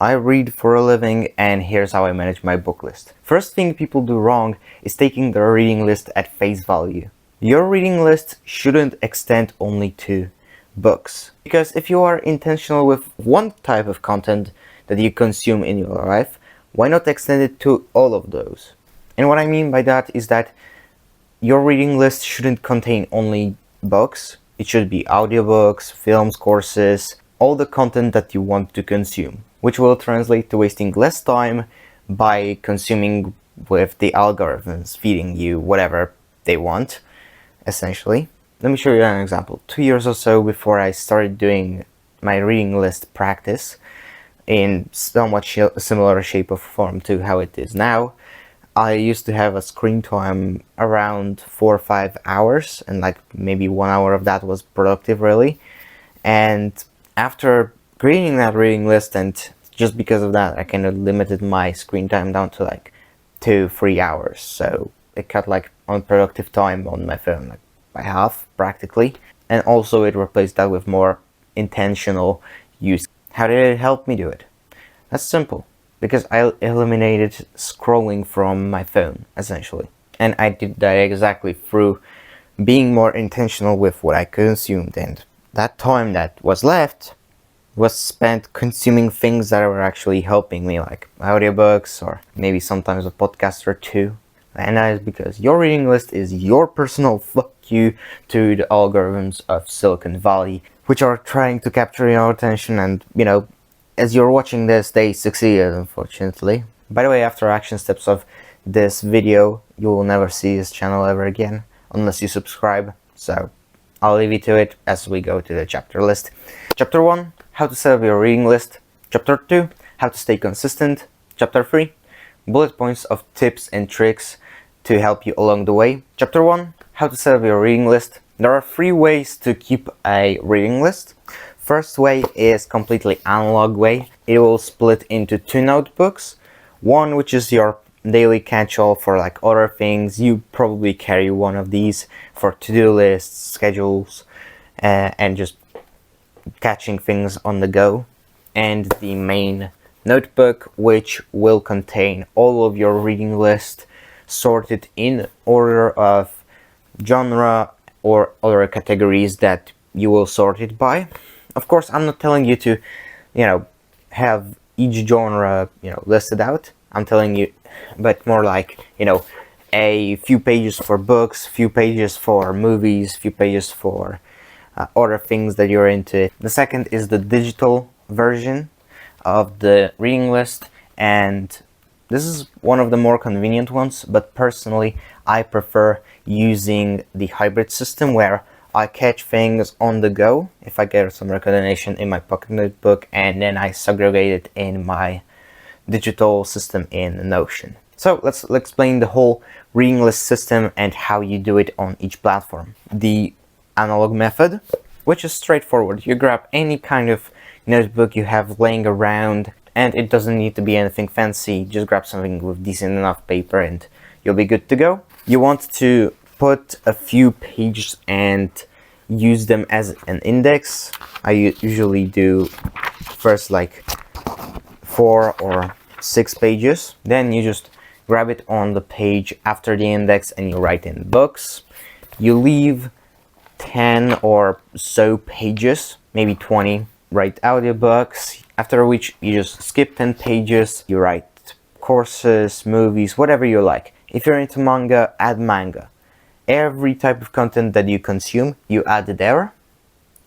I read for a living, and here's how I manage my book list. First thing people do wrong is taking their reading list at face value. Your reading list shouldn't extend only to books. Because if you are intentional with one type of content that you consume in your life, why not extend it to all of those? And what I mean by that is that your reading list shouldn't contain only books. It should be audiobooks, films, courses, all the content that you want to consume, which will translate to wasting less time by consuming with the algorithms feeding you whatever they want, essentially. Let me show you an example. 2 years or so before I started doing my reading list practice in somewhat similar shape or form to how it is now, I used to have a screen time around 4 or 5 hours, and like maybe 1 hour of that was productive, really. And after creating that reading list, and just because of that, I kind of limited my screen time down to like 2-3 hours. So it cut like unproductive time on my phone like by half practically. And also it replaced that with more intentional use. How did it help me do it? That's simple. Because I eliminated scrolling from my phone, essentially. And I did that exactly through being more intentional with what I consumed. And that time that was left was spent consuming things that were actually helping me, like audiobooks or maybe sometimes a podcast or two. And that is because your reading list is your personal fuck you to the algorithms of Silicon Valley, which are trying to capture your attention. And, as you're watching this, they succeeded, unfortunately. By the way, after action steps of this video, you will never see this channel ever again, unless you subscribe. So I'll leave you to it as we go to the chapter list. Chapter 1, how to set up your reading list. Chapter 2, how to stay consistent. Chapter 3, bullet points of tips and tricks to help you along the way. Chapter 1, how to set up your reading list. There are 3 ways to keep a reading list. First way is completely analog way. It will split into 2 notebooks. One which is your daily catch-all for like other things. You probably carry one of these for to-do lists, schedules, and just catching things on the go. And the main notebook, which will contain all of your reading list sorted in order of genre or other categories that you will sort it by. Of course, I'm not telling you to, have each genre, listed out. I'm telling you, but more like, a few pages for books, few pages for movies, few pages for other things that you're into. The second is the digital version of the reading list, and this is one of the more convenient ones, but personally, I prefer using the hybrid system where I catch things on the go if I get some recognition in my pocket notebook, and then I segregate it in my digital system in Notion. So let's explain the whole reading list system and how you do it on each platform. The analog method, which is straightforward. You grab any kind of notebook you have laying around, and it doesn't need to be anything fancy. Just grab something with decent enough paper and you'll be good to go. You want to put a few pages and use them as an index. I usually do first like 4 or 6 pages. Then you just grab it on the page after the index and you write in books. You leave 10 or so pages, maybe 20, write audiobooks, after which you just skip 10 pages, you write courses, movies, whatever you like. If you're into manga, add manga. Every type of content that you consume, you add there.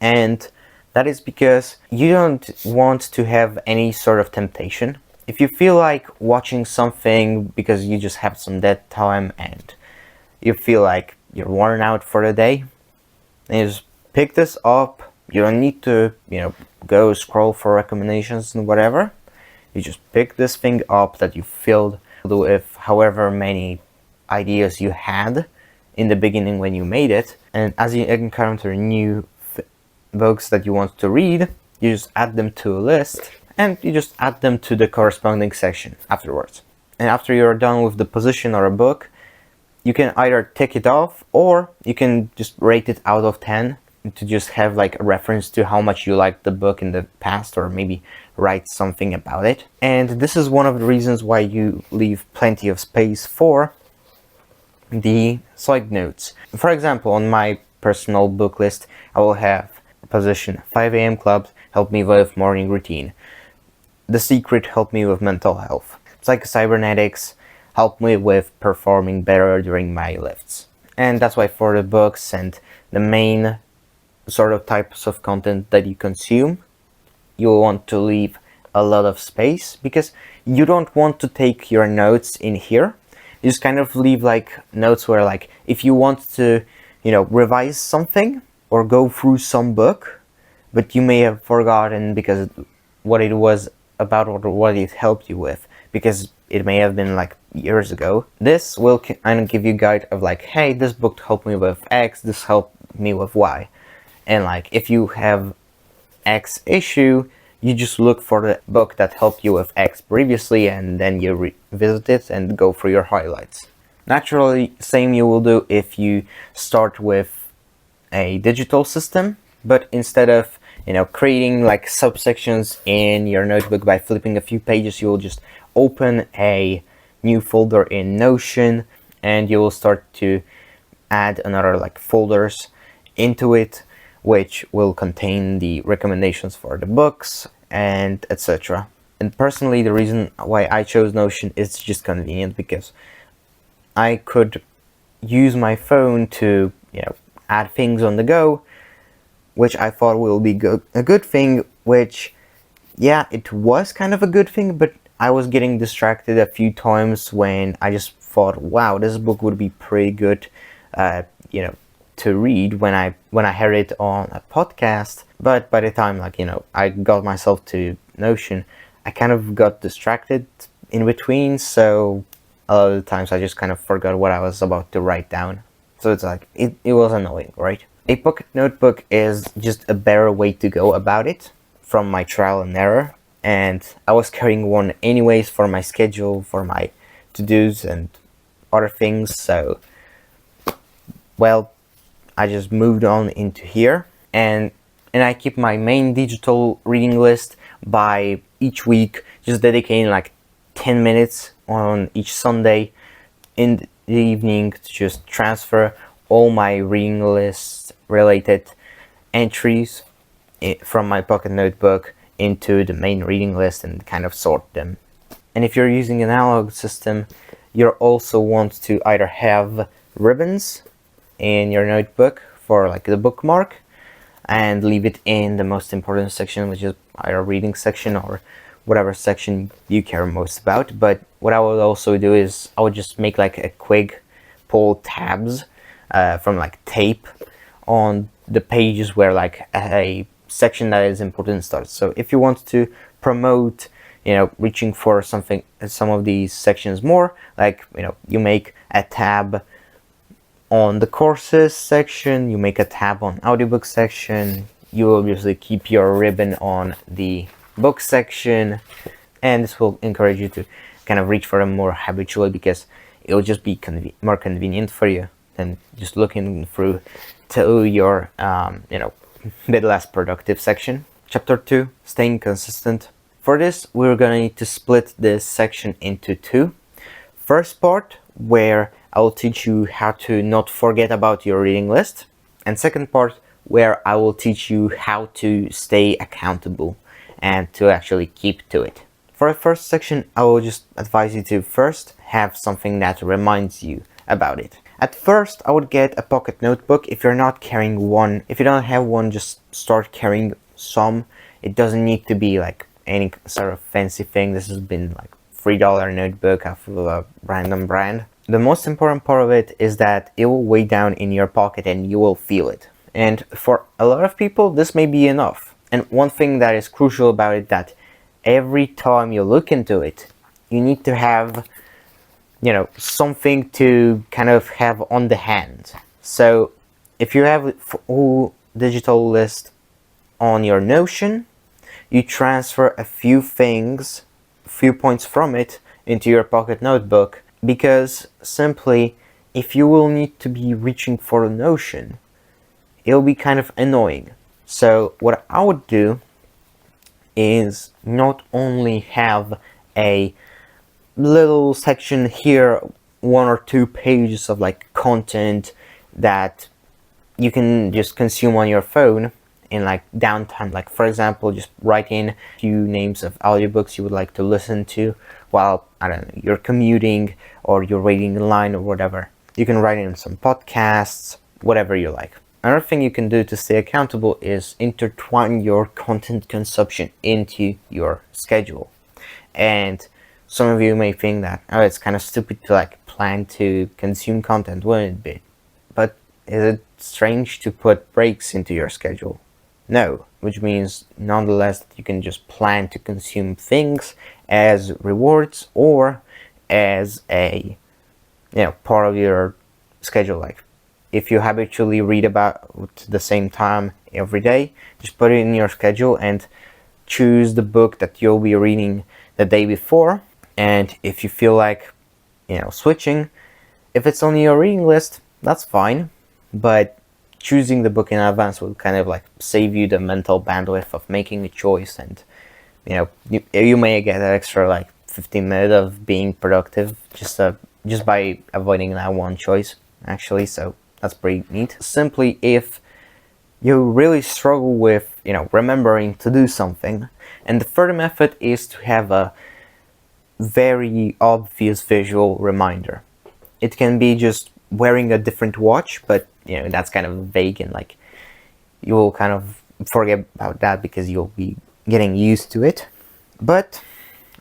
And that is because you don't want to have any sort of temptation. If you feel like watching something because you just have some dead time and you feel like you're worn out for the day, then you just pick this up. You don't need to, go scroll for recommendations and whatever. You just pick this thing up that you filled with however many ideas you had in the beginning when you made it, and as you encounter new books that you want to read, you just add them to a list and you just add them to the corresponding section afterwards. And after you're done with the position or a book, you can either tick it off or you can just rate it out of 10 to just have like a reference to how much you liked the book in the past, or maybe write something about it. And this is one of the reasons why you leave plenty of space for the side notes. For example, on my personal book list, I will have a position 5 a.m. club, help me with morning routine. The Secret, help me with mental health. Psycho-cybernetics, help me with performing better during my lifts. And that's why for the books and the main sort of types of content that you consume, you want to leave a lot of space, because you don't want to take your notes in here. You just kind of leave like notes where, like, if you want to, revise something or go through some book, but you may have forgotten because what it was about or what it helped you with, because it may have been like years ago. This will kind of give you a guide of like, hey, this book helped me with X, this helped me with Y. And like, if you have X issue, you just look for the book that helped you with X previously, and then you revisit it and go through your highlights. Naturally, same you will do if you start with a digital system, but instead of creating like subsections in your notebook by flipping a few pages, you will just open a new folder in Notion, and you will start to add another like folders into it, which will contain the recommendations for the books and etc. And personally, the reason why I chose Notion is just convenient, because I could use my phone to add things on the go, which I thought will be a good thing, which, yeah, it was kind of a good thing, but I was getting distracted a few times when I just thought, wow, this book would be pretty good, to read when I heard it on a podcast. But by the time, I got myself to Notion, I kind of got distracted in between, so a lot of the times I just kind of forgot what I was about to write down. So it's like, it was annoying, right? A pocket notebook is just a better way to go about it from my trial and error. And I was carrying one anyways for my schedule, for my to-dos and other things. So, well, I just moved on into here. And I keep my main digital reading list by each week, just dedicating like 10 minutes on each Sunday in the evening to just transfer all my reading list related entries from my pocket notebook into the main reading list and kind of sort them. And if you're using an analog system, you also want to either have ribbons in your notebook for like the bookmark and leave it in the most important section, which is either reading section or whatever section you care most about. But what I would also do is I would just make like a quick pull tabs from like tape on the pages where like a section that is important starts. So if you want to promote, reaching for something, some of these sections more, like, you make a tab on the courses section, you make a tab on audiobook section, you obviously keep your ribbon on the book section, and this will encourage you to kind of reach for them more habitually, because it will just be more convenient for you than just looking through to your bit less productive section. Chapter 2, staying consistent. For this, we're gonna need to split this section into two. First part, where I will teach you how to not forget about your reading list, and second part, where I will teach you how to stay accountable and to actually keep to it. For the first section, I will just advise you to first have something that reminds you about it. At first, I would get a pocket notebook. If you're not carrying one, if you don't have one, just start carrying some. It doesn't need to be like any sort of fancy thing. This has been like $3 notebook of a random brand. The most important part of it is that it will weigh down in your pocket and you will feel it. And for a lot of people, this may be enough. And one thing that is crucial about it, that every time you look into it, you need to have, something to kind of have on the hand. So if you have a full digital list on your Notion, you transfer a few things, a few points from it into your pocket notebook, because simply, if you will need to be reaching for a Notion, it'll be kind of annoying. So what I would do is not only have a little section here, 1 or 2 pages of like content that you can just consume on your phone in like downtime. Like for example, just write in a few names of audiobooks you would like to listen to while, I don't know, you're commuting or you're waiting in line or whatever. You can write in some podcasts, whatever you like. Another thing you can do to stay accountable is intertwine your content consumption into your schedule. And some of you may think that, oh, it's kind of stupid to like plan to consume content, wouldn't it be? But is it strange to put breaks into your schedule? No, which means nonetheless that you can just plan to consume things as rewards or as a, part of your schedule. Like if you habitually read about the same time every day, just put it in your schedule and choose the book that you'll be reading the day before. And if you feel like, switching, if it's on your reading list, that's fine. But choosing the book in advance will kind of like save you the mental bandwidth of making a choice, and you may get an extra like 15 minutes of being productive just by avoiding that one choice, actually. So that's pretty neat. Simply, if you really struggle with remembering to do something, and the third method is to have a very obvious visual reminder. It can be just wearing a different watch, but that's kind of vague, and like you will kind of forget about that because you'll be getting used to it. But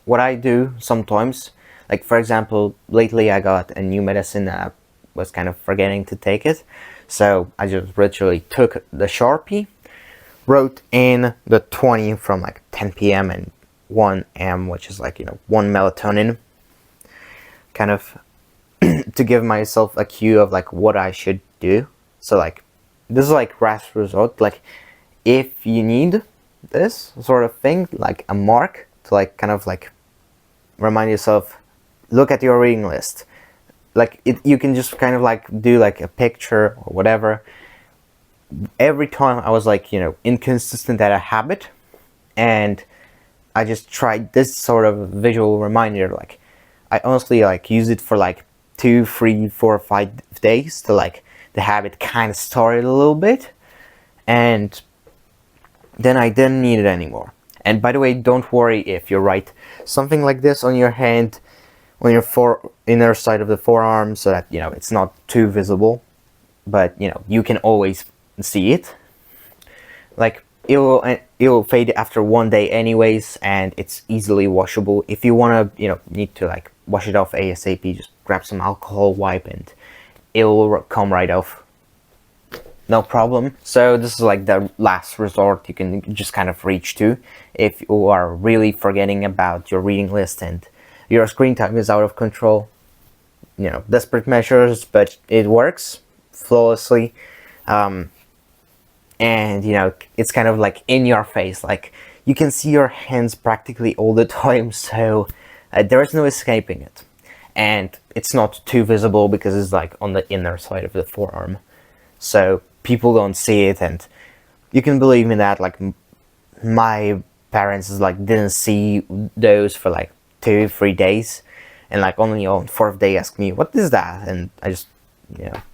what I do sometimes, like for example, lately I got a new medicine and I was kind of forgetting to take it, so I just literally took the Sharpie, wrote in the 20 from like 10 p.m. and 1 a.m., which is like 1 melatonin, kind of to give myself a cue of like what I should do. So like this is like last resort. Like if you need this sort of thing, like a mark to like kind of like remind yourself, look at your reading list. Like you can just kind of like do like a picture or whatever. Every time I was like inconsistent at a habit, and I just tried this sort of visual reminder. Like I honestly like use it for like 2, 3, 4, 5 days to like the habit kind of started a little bit, and then I didn't need it anymore. And by the way, don't worry if you write something like this on your hand, on your inner side of the forearm, so that it's not too visible, but you can always see it. Like it will fade after 1 day anyways, and it's easily washable. If you want to need to like wash it off ASAP, just grab some alcohol wipe and it will come right off, no problem. So this is like the last resort you can just kind of reach to if you are really forgetting about your reading list and your screen time is out of control. Desperate measures, but it works flawlessly. And it's kind of like in your face, like you can see your hands practically all the time, so there is no escaping it. And it's not too visible because it's like on the inner side of the forearm, so people don't see it. And you can believe me that like my parents like didn't see those for like 2-3 days, and like only on 4th day asked me, what is that? And I just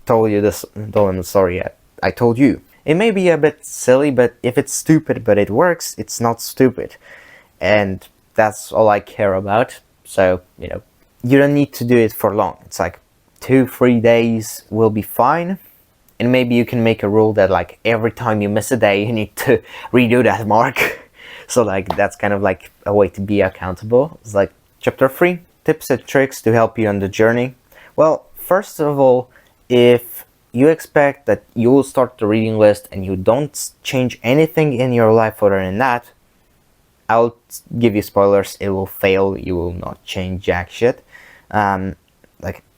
told them, sorry, I told you. It may be a bit silly, but if it's stupid but it works, it's not stupid. And that's all I care about. So, you don't need to do it for long. It's like 2-3 days will be fine. And maybe you can make a rule that like every time you miss a day, you need to redo that mark. So like that's kind of like a way to be accountable. It's like chapter 3, tips and tricks to help you on the journey. Well, first of all, if you expect that you will start the reading list and you don't change anything in your life other than that, I'll give you spoilers, it will fail. You will not change jack shit.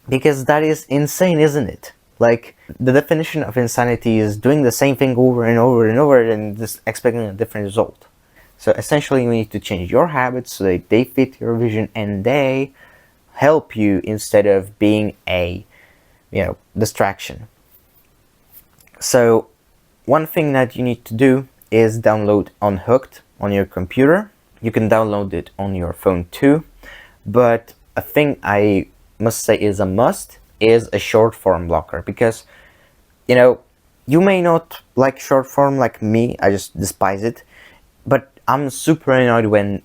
Because that is insane, isn't it? Like, the definition of insanity is doing the same thing over and over and over and just expecting a different result. So essentially you need to change your habits so that they fit your vision and they help you instead of being a distraction. So One thing that you need to do is download Unhooked on your computer. You can download it on your phone too, but a thing I must say is a must is a short form blocker, because you may not like short form like me. I just despise it, but I'm super annoyed when,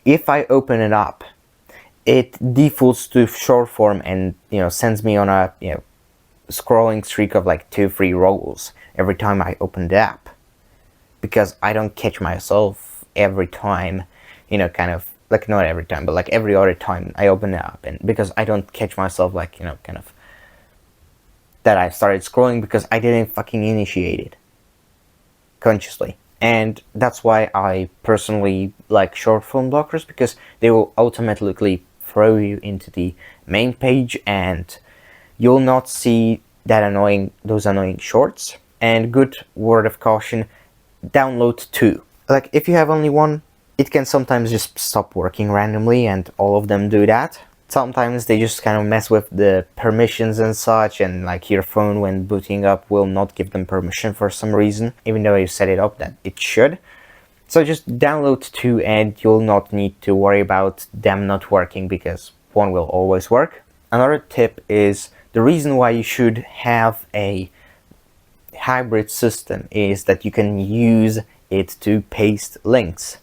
if I open it up, it defaults to short form and sends me on a scrolling streak of like 2-3 rolls every time I open the app, because I don't catch myself every time, kind of like, not every time, but like every other time I open the app, and because I don't catch myself like kind of that I started scrolling because I didn't fucking initiate it consciously. And that's why I personally like short form blockers, because they will automatically throw you into the main page and you'll not see those annoying shorts. And good word of caution, download 2. Like, if you have only one, it can sometimes just stop working randomly, and all of them do that. Sometimes they just kind of mess with the permissions and such, and like your phone when booting up will not give them permission for some reason, even though you set it up that it should. So just download 2 and you'll not need to worry about them not working, because one will always work. Another tip is, the reason why you should have a hybrid system is that you can use it to paste links.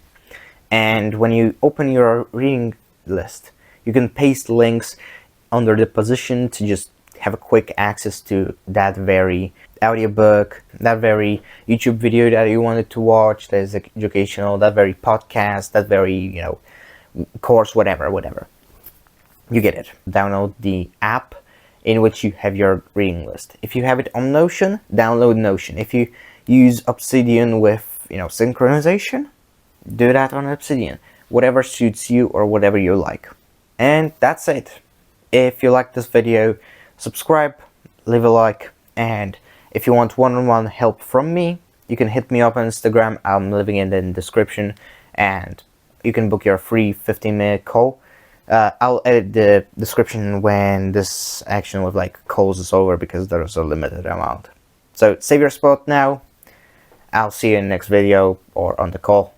And when you open your reading list, you can paste links under the position to just have a quick access to that very audiobook, that very YouTube video that you wanted to watch, that is educational, that very podcast, that very, course, whatever. You get it. Download the app in which you have your reading list. If you have it on Notion, download Notion. If you use Obsidian with, synchronization, do that on Obsidian. Whatever suits you or whatever you like. And that's it. If you like this video, subscribe, leave a like, and if you want one-on-one help from me, you can hit me up on Instagram. I'm leaving it in the description, and you can book your free 15-minute call. I'll edit the description when this action with like calls is over, because there's a limited amount. So save your spot now. I'll see you in the next video or on the call.